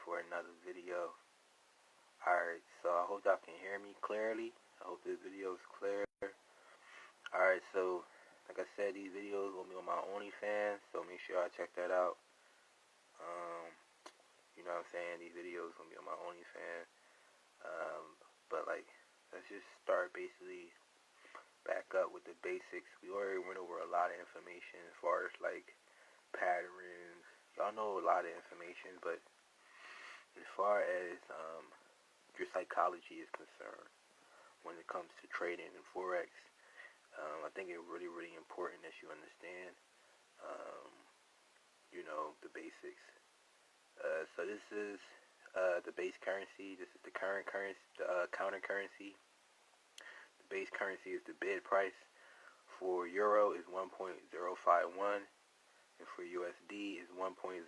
for another video. Alright, so I hope y'all can hear me clearly. I hope this video is clear. Alright, so like I said, these videos will be on my OnlyFans, so make sure y'all check that out. You know what I'm saying? These videos will be on my OnlyFans. But like, let's just start basically back up with the basics. We already went over a lot of information as far as like patterns. Y'all know a lot of information, but as far as your psychology is concerned when it comes to trading and forex, I think it's really important that you understand you know, the basics. So this is the base currency. This is the current currency, the counter currency. The base currency is the bid price. For euro is 1.051, and for USD is 1.053.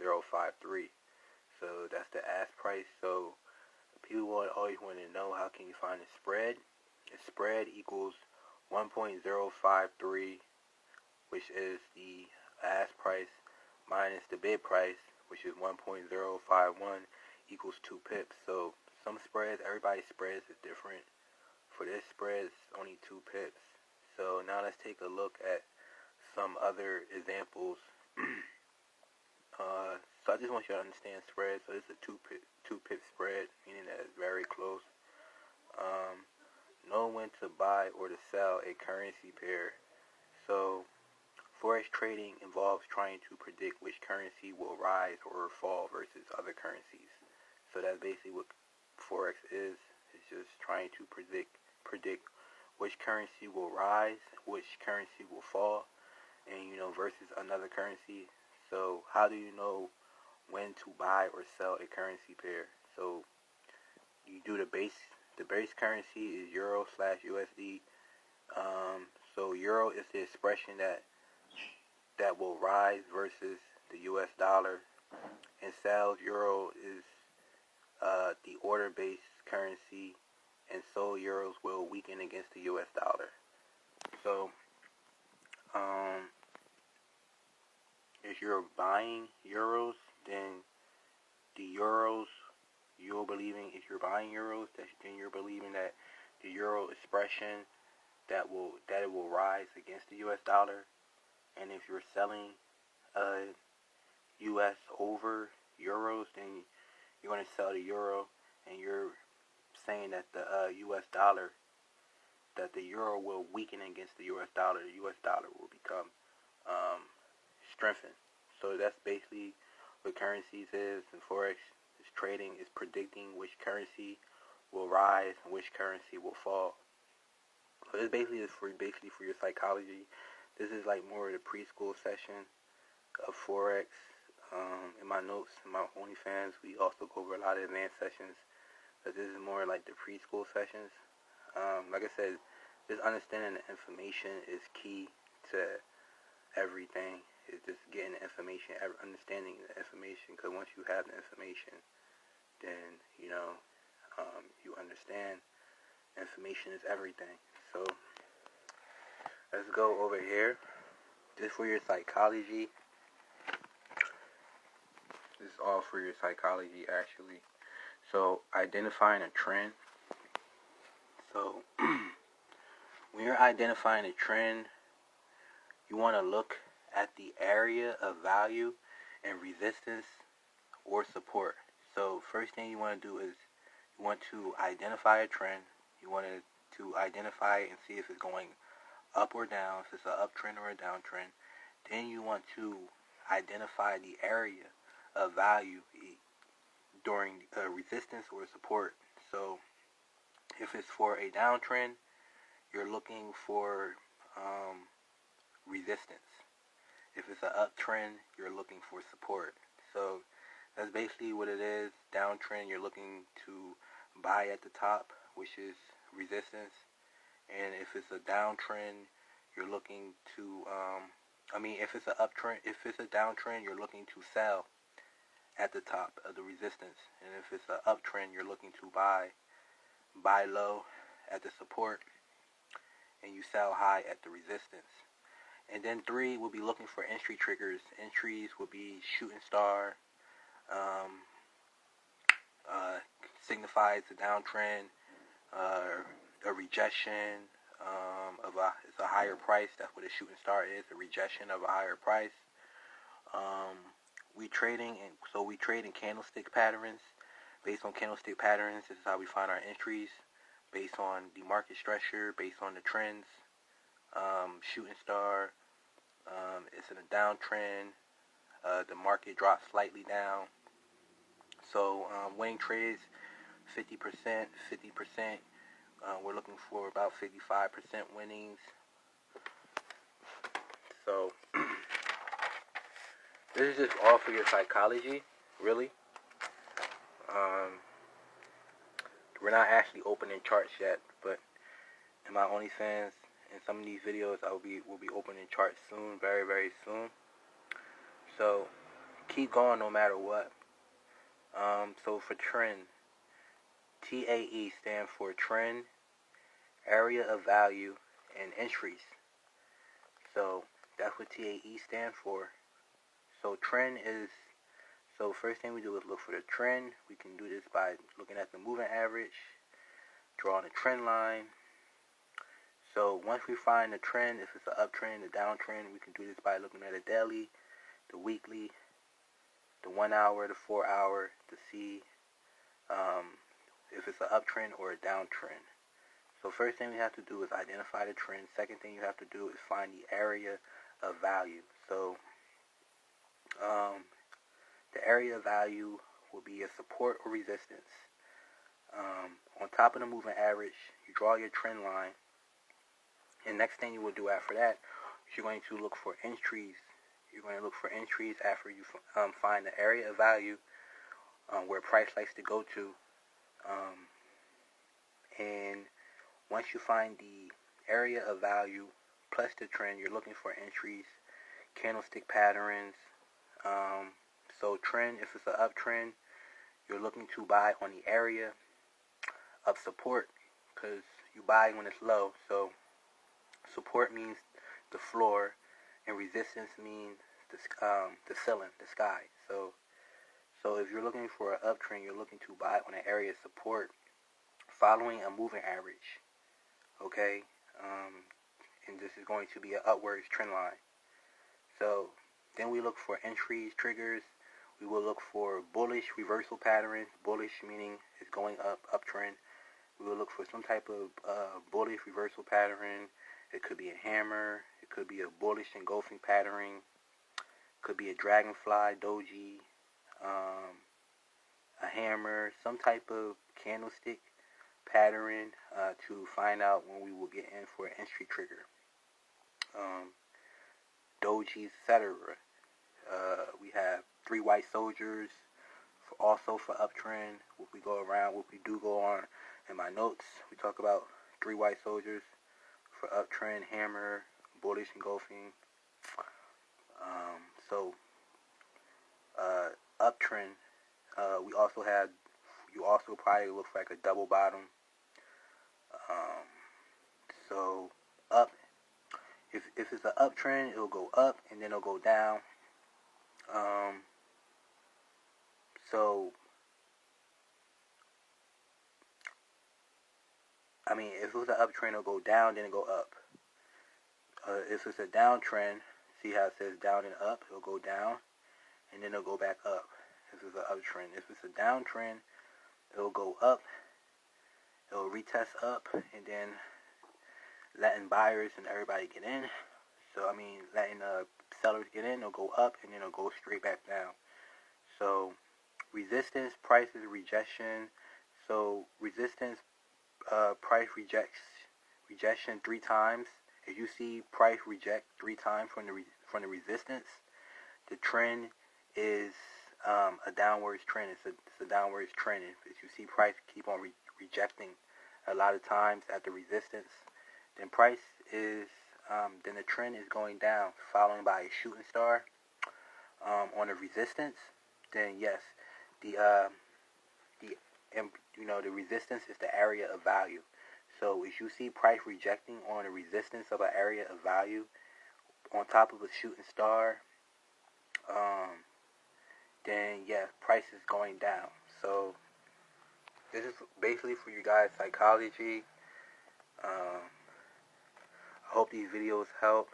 So that's the ask price. So people always want to know, how can you find the spread? The spread equals 1.053, which is the ask price, minus the bid price, which is 1.051, equals 2 pips. So some spreads, everybody's spreads is different. For this spread, it's only 2 pips. So now let's take a look at some other examples. So I just want you to understand spread. So this is a 2 pip spread, meaning that it's very close. Know when to buy or to sell a currency pair. So forex trading involves trying to predict which currency will rise or fall versus other currencies. So that's basically what forex is. It's just trying to predict which currency will rise, which currency will fall, and versus another currency. So how do you know when to buy or sell a currency pair? So you do the base currency is euro / USD. So euro is the expression that will rise versus the US dollar, and sales euro is the order-based currency, and so euros will weaken against the US dollar. So if you're buying euros, then the euros, if you're buying euros, then you're believing that the euro expression that it will rise against the US dollar. And if you're selling US over euros, then you're going to sell the euro, and you're saying that the US dollar, that the euro will weaken against the US dollar. The US dollar will become strengthened. So that's basically what currencies is, and forex is trading, is predicting which currency will rise and which currency will fall. So it's basically for your psychology. This is like more of the preschool session of forex. In my notes, in my OnlyFans, we also go over a lot of advanced sessions, but this is more like the preschool sessions. Like I said, just understanding the information is key to everything. It's just getting the information, understanding the information, because once you have the information, then you understand. Information is everything. So let's go over here. Just for your psychology. This is all for your psychology, actually. So identifying a trend. So when you're identifying a trend, you want to look at the area of value and resistance or support. So first thing you want to do is you want to identify a trend. You want to identify and see if it's going up or down, if it's an uptrend or a downtrend. Then you want to identify the area of value during resistance or support. So if it's for a downtrend, you're looking for resistance. If it's an uptrend, you're looking for support. So that's basically what it is. Downtrend, you're looking to buy at the top, which is resistance. And if it's a downtrend, you're looking to if it's an uptrend, if it's a downtrend, you're looking to sell at the top of the resistance. And if it's an uptrend, you're looking to buy low at the support, and you sell high at the resistance. And then 3 will be looking for entry triggers. Entries will be shooting star, signifies a downtrend, a rejection it's a higher price. That's what a shooting star is, a rejection of a higher price. We trade in candlestick patterns. Based on candlestick patterns, this is how we find our entries. Based on the market structure, based on the trends. Shooting star, it's in a downtrend. The market drops slightly down. So winning trades, 50%, 50%. We're looking for about 55% winnings. So this is just all for your psychology, really. We're not actually opening charts yet, but in my OnlyFans, in some of these videos, we'll be opening charts soon, very, very soon. So keep going no matter what. So for trend, T.A.E. stands for trend, area of value, and entries. So that's what T.A.E. stands for. So trend is, so first thing we do is look for the trend. We can do this by looking at the moving average, drawing a trend line. So once we find the trend, if it's an uptrend, a downtrend, we can do this by looking at a daily, the weekly, the 1 hour, the 4 hour, to see if it's an uptrend or a downtrend. So first thing we have to do is identify the trend. Second thing you have to do is find the area of value. So the area of value will be a support or resistance. On top of the moving average, you draw your trend line. And next thing you will do after that, you're going to look for entries. You're going to look for entries after you find the area of value where price likes to go to. And once you find the area of value plus the trend, you're looking for entries, candlestick patterns. So trend, if it's an uptrend, you're looking to buy on the area of support because you buy when it's low. So support means the floor, and resistance means the ceiling, the sky. So if you're looking for an uptrend, you're looking to buy on an area of support following a moving average. Okay, and this is going to be an upwards trend line. So then we look for entries, triggers. We will look for bullish reversal patterns. Bullish meaning it's going up, uptrend. We will look for some type of bullish reversal pattern. It could be a hammer. It could be a bullish engulfing pattern. It could be a dragonfly, doji, a hammer, some type of candlestick pattern to find out when we will get in for an entry trigger. Dojis, etc. We have 3 white soldiers also for uptrend. If we go around, what we do go on in my notes, we talk about 3 white soldiers for uptrend, hammer, bullish engulfing. Uptrend, we also have, you also probably look for like a double bottom. So up, if it's an uptrend, it'll go up and then it'll go down. If it was an uptrend, it'll go down, then it'll go up. If it's a downtrend, see how it says down and up, it'll go down, and then it'll go back up. If it's an uptrend. If it's a downtrend, it'll go up, it'll retest up, and then letting buyers and everybody get in. Letting sellers get in, it'll go up, and then it'll go straight back down. So resistance, price is rejection. So resistance, price rejection 3 times. If you see price reject 3 times from the resistance, the trend is a downwards trend. It's a downwards trend. If you see price keep on rejecting a lot of times at the resistance, then price is then the trend is going down, followed by a shooting star on the resistance. Then yes, the resistance is the area of value. So if you see price rejecting on the resistance of an area of value on top of a shooting star, then yeah, price is going down. So This is basically for you guys psychology. I hope these videos help.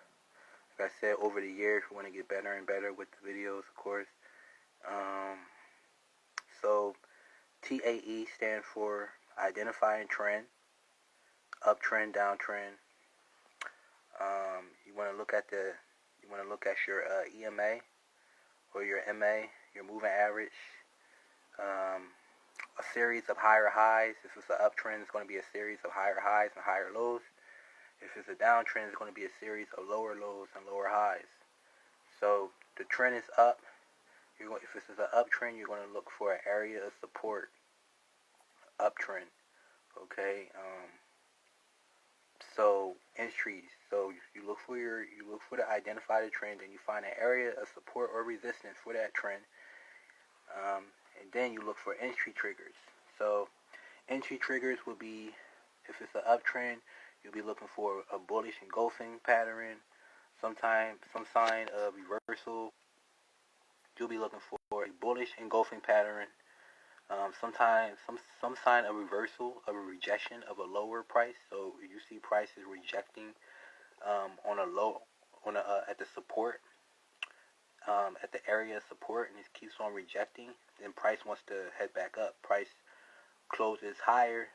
Like I said, over the years, we want to get better and better with the videos, of course. So T.A.E. stands for identifying trend, uptrend, downtrend. You want to look at your EMA or your MA, your moving average. A series of higher highs. If it's an uptrend, it's going to be a series of higher highs and higher lows. If it's a downtrend, it's going to be a series of lower lows and lower highs. So the trend is up. If this is an uptrend, you're going to look for an area of support. Uptrend. Okay. So entries. So you look for the identify the trend, and you find an area of support or resistance for that trend. And then you look for entry triggers. So entry triggers will be, if it's an uptrend, you'll be looking for a bullish engulfing pattern. Some sign of reversal. You'll be looking for a bullish engulfing pattern. Sometimes some sign of reversal, of a rejection of a lower price. So if you see prices rejecting on a low, at the support, at the area of support, and it keeps on rejecting, then price wants to head back up. Price closes higher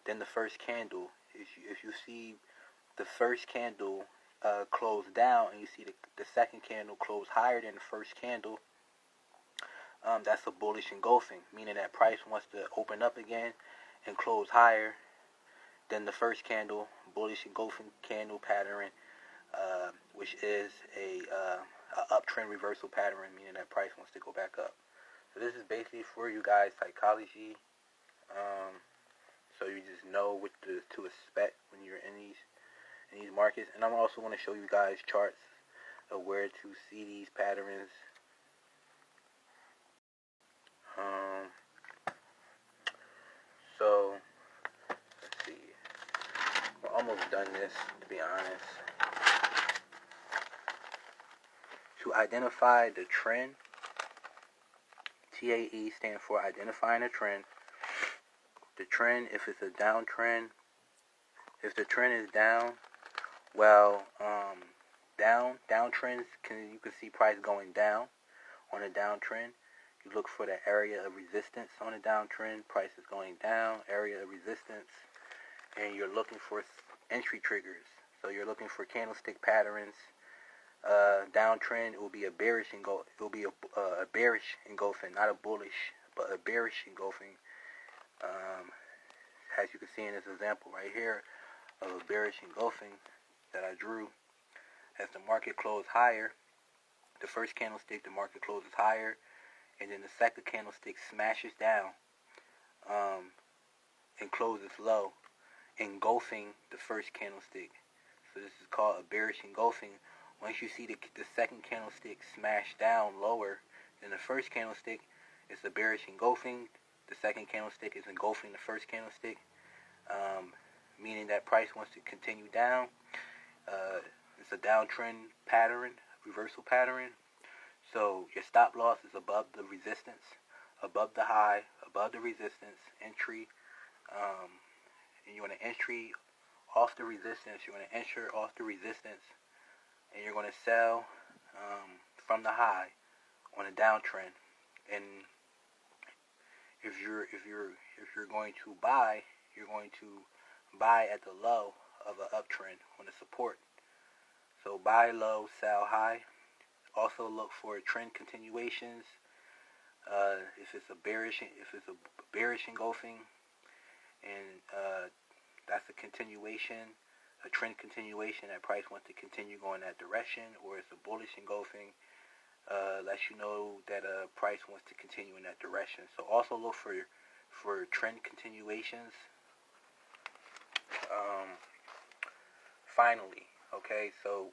than the first candle. If you see the first candle close down, and you see the second candle close higher than the first candle, that's a bullish engulfing, meaning that price wants to open up again and close higher than the first candle, bullish engulfing candle pattern, which is a uptrend reversal pattern, meaning that price wants to go back up. So this is basically for you guys psychology, so you just know what to expect when you're in these markets. And I'm also going to show you guys charts of where to see these patterns. So let's see. We're almost done this, to be honest. To identify the trend, T.A.E. stands for identifying a trend. The trend, if it's a downtrend, if the trend is down, well, downtrends you can see price going down on a downtrend. You look for the area of resistance on a downtrend. Price is going down, area of resistance, and you're looking for entry triggers. So you're looking for candlestick patterns. Downtrend, it will be a bearish engulfing. It will be a bearish engulfing, not a bullish, but a bearish engulfing. As you can see in this example right here of a bearish engulfing that I drew, as the market closed higher, the first candlestick, the market closes higher, and then the second candlestick smashes down and closes low, engulfing the first candlestick. So this is called a bearish engulfing. Once you see the second candlestick smash down lower than the first candlestick, it's a bearish engulfing. The second candlestick is engulfing the first candlestick, meaning that price wants to continue down. It's a downtrend pattern, reversal pattern. So your stop loss is above the resistance, above the high, above the resistance, entry. And you want to entry off the resistance. You want to enter off the resistance, and you're going to sell from the high on a downtrend. And if you're going to buy, you're going to buy at the low of an uptrend on the support. So buy low, sell high. Also look for trend continuations. If it's a bearish engulfing, and that's a continuation, a trend continuation that price wants to continue going that direction, or it's a bullish engulfing, lets you know that price wants to continue in that direction. So also look for trend continuations. Finally, okay, so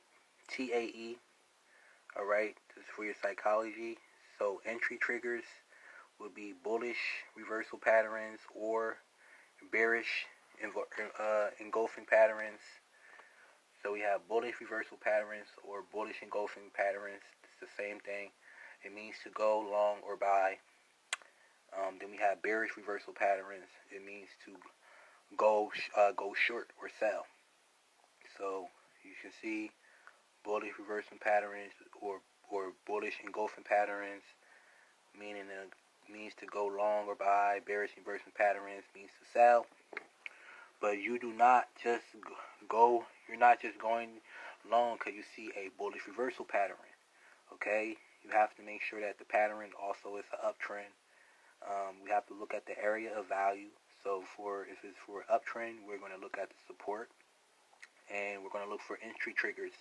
T.A.E. All right, this is for your psychology. So entry triggers would be bullish reversal patterns or bearish engulfing patterns. So we have bullish reversal patterns or bullish engulfing patterns. It's the same thing. It means to go long or buy. Then we have bearish reversal patterns. It means to go short or sell. So you can see bullish reversal patterns or bullish engulfing patterns, meaning means to go long or buy. Bearish reversal patterns means to sell. But you do not just go. You're not just going long because you see a bullish reversal pattern. Okay, you have to make sure that the pattern also is an uptrend. We have to look at the area of value. So if it's for uptrend, we're going to look at the support, and we're going to look for entry triggers.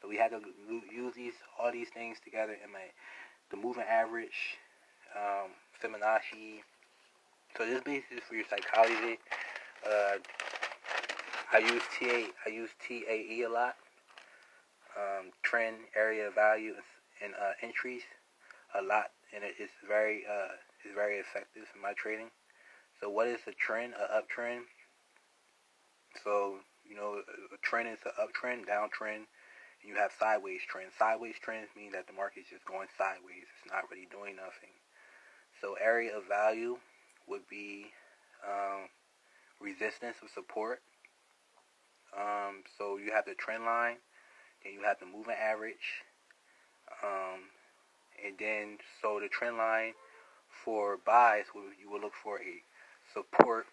So we have to use all these things together in the moving average, Fibonacci. So this basically is for your psychology. I use T.A.E. a lot. Trend, area of value, and entries a lot, and it's very effective in my trading. So what is a trend? An uptrend. So a trend is an uptrend, downtrend, and you have sideways trends. Sideways trends mean that the market is just going sideways. It's not really doing nothing. So area of value would be resistance or support. So you have the trend line, then you have the moving average, and then so the trend line for buys, you will look for a support.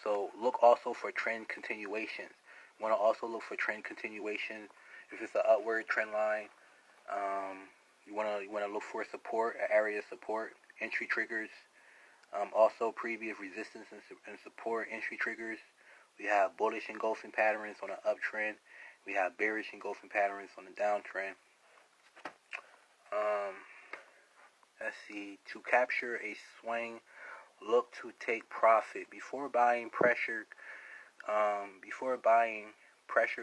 So look also for trend continuations. You want to also look for trend continuation. If it's an upward trend line, you want to look for support, an area of support, entry triggers. Also previous resistance and support entry triggers. We have bullish engulfing patterns on an uptrend. We have bearish engulfing patterns on the downtrend. Let's see. To capture a swing, look to take profit before buying. Pressure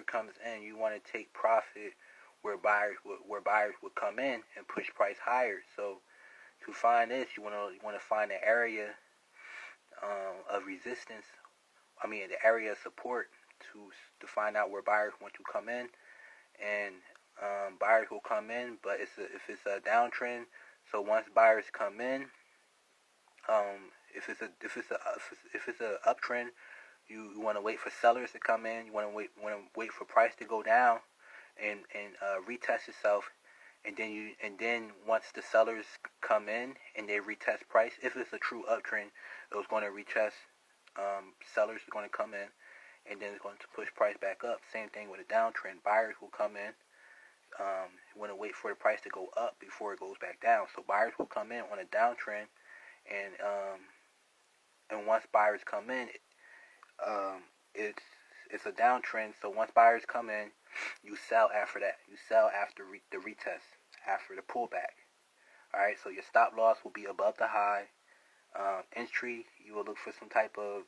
comes in. You want to take profit where buyers would come in and push price higher. So to find this, you want to find the area of resistance. The area of support to find out where buyers want to come in, and buyers will come in. But if it's a downtrend, so once buyers come in, if it's a uptrend, you want to wait for sellers to come in. You want to wait for price to go down and retest itself. And then once the sellers come in and they retest price, if it's a true uptrend, it's going to retest. Sellers are going to come in, and then it's going to push price back up. Same thing with a downtrend. Buyers will come in. You want to wait for the price to go up before it goes back down. So buyers will come in on a downtrend, and once buyers come in, it's a downtrend. So once buyers come in, you sell after that. You sell after the retest, after the pullback. All right. So your stop loss will be above the high. Entry, you will look for some type of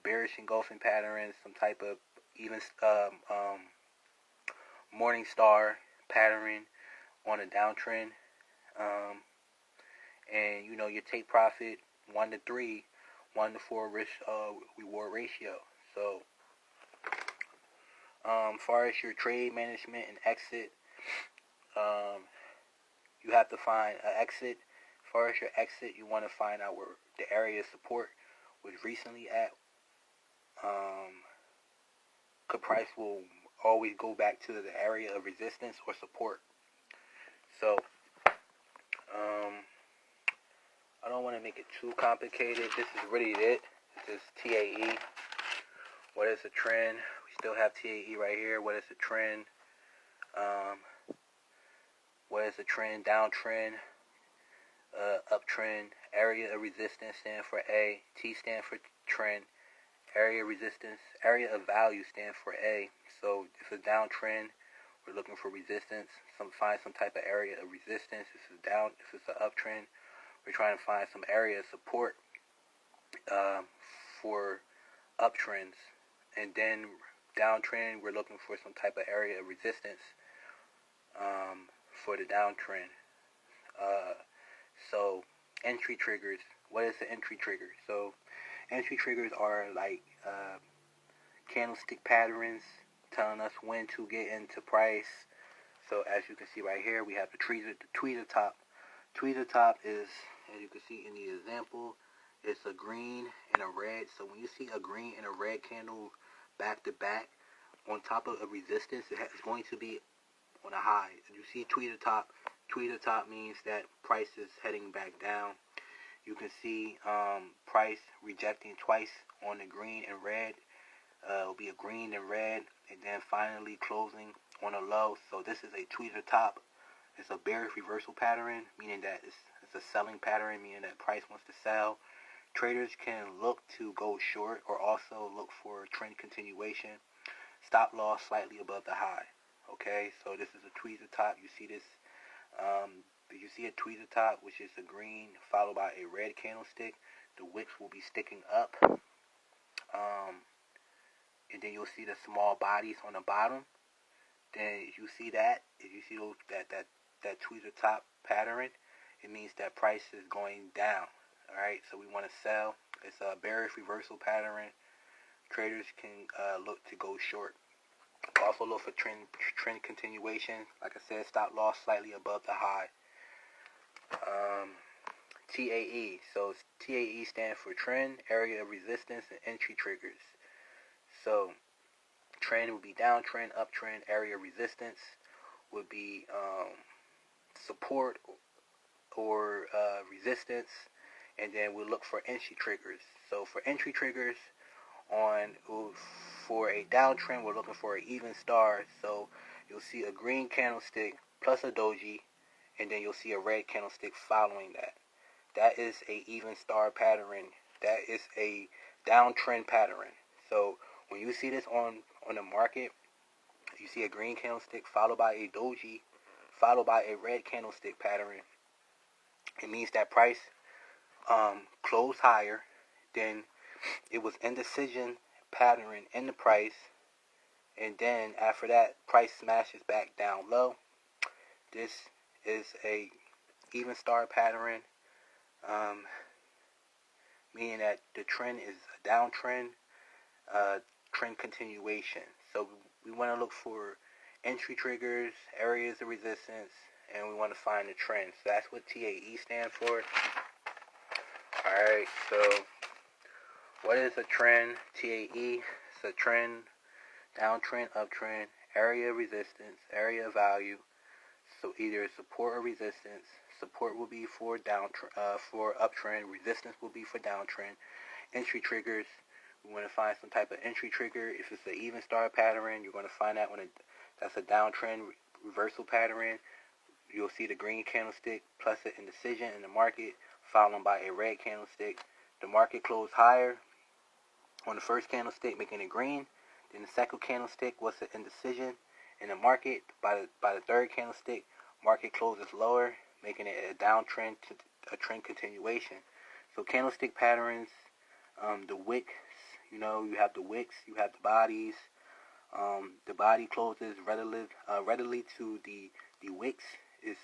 bearish engulfing patterns, some type of even morning star pattern on a downtrend, and you take profit 1 to 3, 1 to 4 risk reward ratio. So as far as your trade management and exit, you have to find an exit. As far as your exit, you want to find out where the area of support was recently at. Price will always go back to the area of resistance or support. So I don't want to make it too complicated. This is really it. This is T.A.E. What is a trend? We still have T.A.E. right here. What is a trend? What is a trend? Downtrend. Uptrend. Area of resistance stand for A. T stand for trend. Area of resistance. Area of value stand for A. So if it's a downtrend, we're looking for resistance. Find some type of area of resistance. If it's an uptrend, we're trying to find some area of support for uptrends. And then downtrend, we're looking for some type of area of resistance for the downtrend. So entry triggers. What is the entry trigger? So entry triggers are like candlestick patterns telling us when to get into price. So as you can see right here, we have the tweeter top. tweezer top is, as you can see in the example, it's a green and a red. So when you see a green and a red candle back to back on top of a resistance, it's going to be on a high. You see tweezer top means that price is heading back down. You can see price rejecting twice on the green and red. It'll be a green and red, and then finally closing on a low. So this is a tweezer top. It's a bearish reversal pattern, meaning that it's a selling pattern, meaning that price wants to sell. Traders can look to go short or also look for trend continuation. Stop loss slightly above the high. Okay, so this is a tweezer top. You see this. You see a tweezer top, which is a green followed by a red candlestick. The wicks will be sticking up, and then you'll see the small bodies on the bottom. Then if you see that, that tweezer top pattern, it means that price is going down. All right, so we want to sell. It's a bearish reversal pattern. Traders can look to go short. Also look for trend continuation. Like I said, stop loss slightly above the high. T.A.E. So T.A.E. stands for trend, area of resistance, and entry triggers. So trend would be downtrend, uptrend. Area of resistance would be support or resistance, and then we'll look for entry triggers. So for entry triggers, for a downtrend, we're looking for an even star. So you'll see a green candlestick plus a doji, and then you'll see a red candlestick following that. That is a even star pattern. That is a downtrend pattern. So when you see this on the market, you see a green candlestick followed by a doji, followed by a red candlestick pattern. It means that price closed higher, then it was indecision pattern in the price, and then after that, price smashes back down low. This is a even star pattern, meaning that the trend is a downtrend, trend continuation. So we want to look for entry triggers, areas of resistance, and we want to find the trend. So that's what T.A.E. stands for. Alright, so what is a trend? T.A.E. It's a trend, downtrend, uptrend, area of resistance, area of value. So either support or resistance. Support will be for uptrend. Resistance will be for downtrend. Entry triggers. We want to find some type of entry trigger. If it's an even star pattern, you're going to find that that's a downtrend reversal pattern. You'll see the green candlestick plus an indecision in the market, followed by a red candlestick. The market closed higher on the first candlestick, making it green. Then the second candlestick was an indecision in the market. By the third candlestick, market closes lower, making it a downtrend to a trend continuation. So candlestick patterns, the wicks, you have the wicks, you have the bodies. The body closes readily to the wicks. Is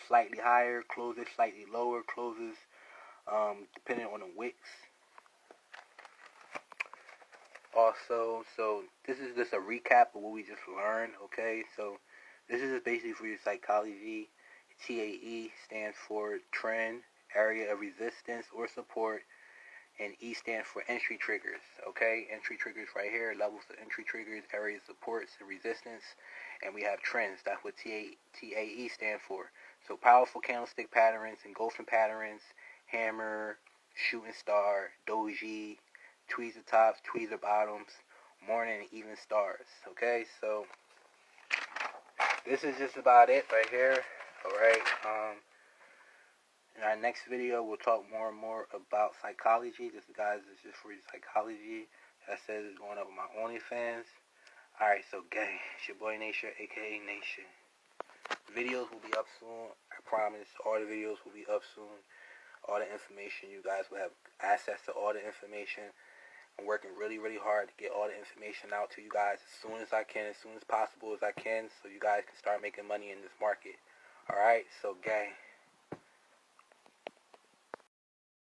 slightly higher, closes slightly lower, closes depending on the wicks. Also, so this is just a recap of what we just learned, okay? So this is basically for your psychology. T.A.E. stands for trend, area of resistance or support, and E stands for entry triggers, okay? Entry triggers right here, levels of entry triggers, areas of supports and resistance, and we have trends. That's what T.A.E. stands for. So powerful candlestick patterns, engulfing patterns, hammer, shooting star, doji, tweezer tops, tweezer bottoms, morning and even stars, okay? So this is just about it right here, alright? In our next video, we'll talk more and more about psychology. This, guys, is just for psychology. As I said, it's going up on my OnlyFans. Alright, so gang, it's your boy Nature, aka Nation. Videos will be up soon. I promise. All the videos will be up soon. All the information, you guys will have access to all the information. I'm working really, really hard to get all the information out to you guys as soon as I can, as soon as possible as I can, so you guys can start making money in this market. Alright, so gang.